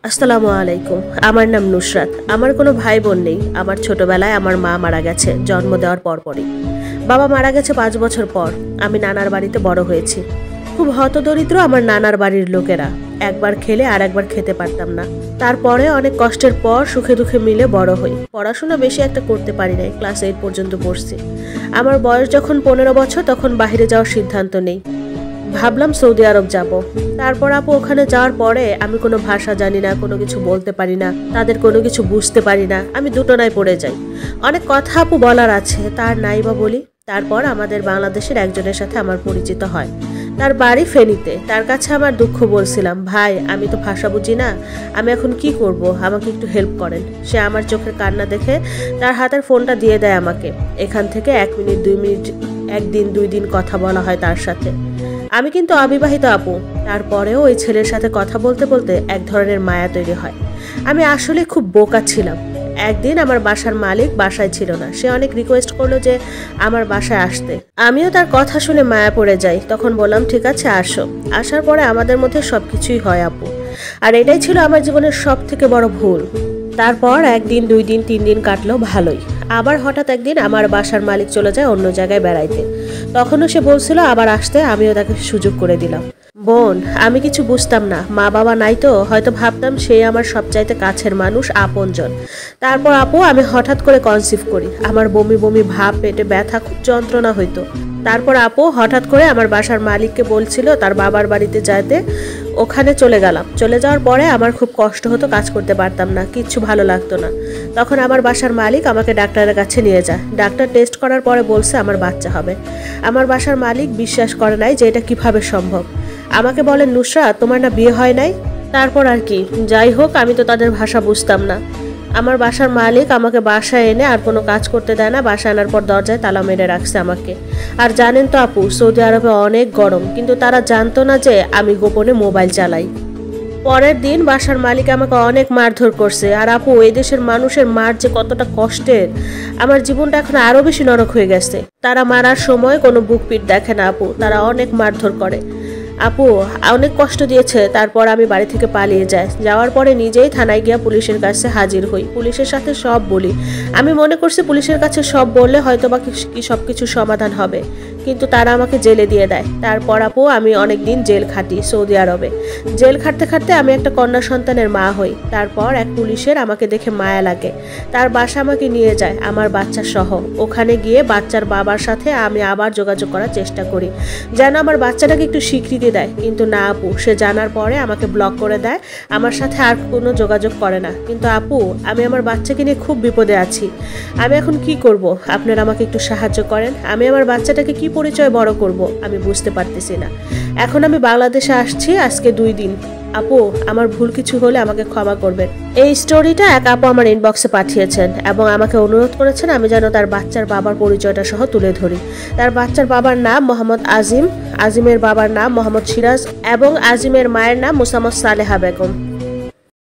আসসালামু আলাইকুম। আমার নাম নুসরাত। আমার কোনো ভাই বোন নেই। আমার ছোটবেলায় আমার মা মারা গেছে জন্ম দেওয়ার পরপরই। বাবা মারা গেছে 5 বছর পর। আমি নানার বাড়িতে বড় হয়েছি। খুব হতদরিদ্র আমার নানার বাড়ির লোকেরা। একবার খেলে আর একবার খেতে পারতাম না। তারপরে অনেক কষ্টের পর সুখে দুঃখে মিলে বড় হই। পড়াশোনা বেশি একটা করতে পারি নাই, ক্লাস 8 পর্যন্ত পড়ছি। আমার বয়স যখন 15 বছর তখন বাইরে যাওয়ার সিদ্ধান্ত নেই। ভাবলাম সৌদি আরব যাব। তারপর আপু ওখানে যাওয়ার পরে আমি কোনো ভাষা জানি না, কোনো কিছু বলতে পারি না, তাদের কোনো কিছু বুঝতে পারি না। আমি দুটোনায় পড়ে যাই। অনেক কথা আপু বলার আছে, তার নাই বা বলি। তারপর আমাদের বাংলাদেশের একজনের সাথে আমার পরিচিত হয়। তার বাড়ি ফেনীতে। তার কাছে আমার দুঃখ বলছিলাম, ভাই আমি তো ভাষা বুঝি না, আমি এখন কি করব, আমাকে একটু হেল্প করেন। সে আমার চোখের কান্না দেখে তার হাতের ফোনটা দিয়ে দেয় আমাকে। এখান থেকে 1 মিনিট 2 মিনিট, 1 দিন 2 দিন কথা বলা হয় তার সাথে। আমি কিন্তু অবিবাহিত আপু। তারপরেও ওই ছেলের সাথে কথা বলতে বলতে এক ধরনের মায়া তৈরি হয়। আমি আসলে খুব বোকা ছিলাম। একদিন আমার বাসার মালিক বাসায় ছিল না। সে অনেক রিকোয়েস্ট করলো যে আমার বাসায় আসতে। আমিও তার কথা শুনে মায়া পড়ে যাই। তখন বললাম ঠিক আছে আসো। আসার পরে আমাদের মধ্যে সবকিছুই হয় আপু। আর এটাই ছিল আমার জীবনের সব থেকে বড় ভুল। তারপর 1 দিন 2 দিন 3 দিন কাটলো ভালোই। আবার হঠাৎ একদিন আমার বাসার মালিক চলে যায় অন্য জায়গায় বেড়াইতে। তখনও সে বলছিল আবার আসতে, আমিও তাকে সুযোগ করে দিলাম। বোন, আমি কিছু বুঝতাম না, মা বাবা নাই তো, হয়তো ভাবতাম সে আমার সবচাইতে কাছের মানুষ, আপনজন। তারপর আপু আমি হঠাৎ করে কনসিভ করি। আমার বমি বমি ভাব, পেটে ব্যথা, খুব যন্ত্রণা হইতো। তারপর আপু হঠাৎ করে আমার বাসার মালিককে বলছিল তার বাবার বাড়িতে যেতে। ওখানে চলে গেলাম। চলে যাওয়ার পরে আমার খুব কষ্ট হতো, কাজ করতে পারতাম না, কিচ্ছু ভালো লাগতো না। তখন আমার বাসার মালিক আমাকে ডাক্তারের কাছে নিয়ে যায়। ডাক্তার টেস্ট করার পরে বলছে আমার বাচ্চা হবে। আমার বাসার মালিক বিশ্বাস করে নাই যে এটা কিভাবে সম্ভব। আমাকে বলেন নুসরাত তোমার না বিয়ে হয় নাই? তারপর আর কি, যাই হোক আমি তো তাদের ভাষা বুঝতাম না। আমার বাসার মালিক আমাকে বাসায় এনে আর কোনো কাজ করতে দেয় না। বাসায় আনার পর দরজায় তালা মেরে রাখছে আমাকে। আর জানেন তো আপু, সৌদি আরবে অনেক গরম, কিন্তু তারা জানতো না যে আমি গোপনে মোবাইল চালাই। পরের দিন বাসার মালিক আমাকে অনেক মারধর করছে। আর আপু এই দেশের মানুষের মার যে কতটা কষ্টের, আমার জীবনটা এখন আরো বেশি নরক হয়ে গেছে। তারা মারার সময় কোনো বুক পিট দেখে না আপু, তারা অনেক মারধর করে। আপু অনেক কষ্ট দিয়েছে। তারপর আমি বাড়ি থেকে পালিয়ে যাই। যাওয়ার পরে নিজেই থানায় গিয়া পুলিশের কাছে হাজির হই। পুলিশের সাথে সব বলি। আমি মনে করছি পুলিশের কাছে সব বললে হয়তো বা কি সব কিছু সমাধান হবে, কিন্তু তারা আমাকে জেলে দিয়ে দেয়। তারপর আপু আমি অনেক দিন জেল খাটি সৌদি আরবে। জেল খাটতে খাটতে আমি একটা কন্যা সন্তানের মা হই। তারপর এক পুলিশের আমাকে দেখে মায়া লাগে। তার বাসা আমাকে নিয়ে যায় আমার বাচ্চা সহ। ওখানে গিয়ে বাচ্চার বাবার সাথে আমি আবার যোগাযোগ করার চেষ্টা করি, যেন আমার বাচ্চাটাকে একটু স্বীকৃতি দেয়। কিন্তু না আপু, সে জানার পরে আমাকে ব্লক করে দেয়, আমার সাথে আর কোনো যোগাযোগ করে না। কিন্তু আপু আমি আমার বাচ্চাকে নিয়ে খুব বিপদে আছি। আমি এখন কি করব? আপনারা আমাকে একটু সাহায্য করেন। আমি আমার বাচ্চাটাকে কি পরিচয় বড় করব আমি বুঝতে পারতেছি না। এখন আমি বাংলাদেশে আসছি আজকে 2 দিন। আপু আমার ভুল কিছু হলে আমাকে ক্ষমা করবেন। এই স্টোরিটা এক আপু আমার ইনবক্সে পাঠিয়েছেন এবং আমাকে অনুরোধ করেছেন আমি যেন তার বাচ্চার বাবার পরিচয়টা সহ তুলে ধরি। তার বাচ্চার বাবার নাম মোহাম্মদ আজিম, আজিমের বাবার নাম মোহাম্মদ সিরাজ এবং আজিমের মায়ের নাম মোসাম্মদ সালেহা বেগম।